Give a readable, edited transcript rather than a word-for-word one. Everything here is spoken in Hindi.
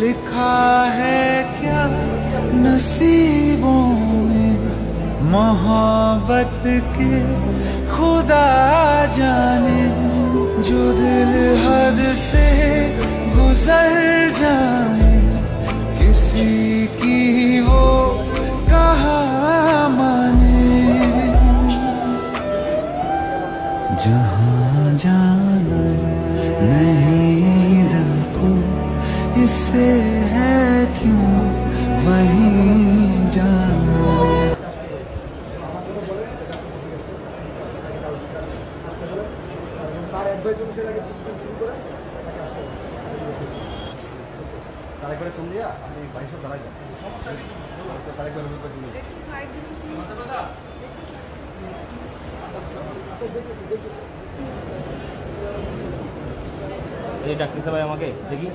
लिखा है क्या नसीबों में मोहब्बत के खुदा जाने, जो दिल हद से गुजर जाए किसी की वो कहाँ माने। जहाँ जाना नहीं दिल को इससे है क्यों वहीं जाना। তারপরে তুমি দিয়া আমি 2200 দাঁড়াই যাই সমস্যা নেই তো তারপরে রুপে দিই এই ডাকতেছে ভাই আমাকে দেখি।